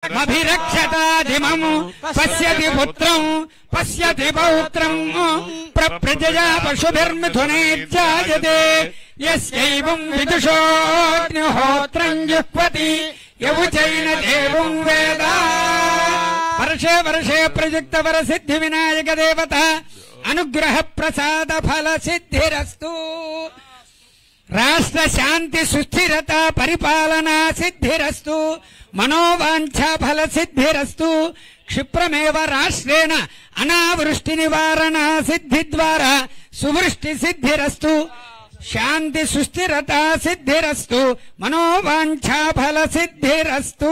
अभिरक्षताधिमम् पश्यति पुत्रम् पश्यति पौत्रम् प्रप्रजया पशुभिर्मिथुने जायते यस्यैवम् विदुषोऽग्निहोत्रम् जुह्वति यवुचैन देवम् वेद। वर्षे वर्षे प्रयुक्त वरसिद्धि विनायक देवता अनुग्रह प्रसाद फल सिद्धिरस्तु। राष्ट्र शांति सुस्थिरता परिपालना सिद्धिरस्तु। मनोवांछा फल सिद्धिरस्तु। क्षिप्रमेव राष्ट्रेण अनावृष्टि निवारण सिद्धि द्वारा सुवृष्टि सिद्धिरस्तु। शांति सुस्थिरता सिद्धिरस्तु। मनोवांछा फल सिद्धिरस्तु।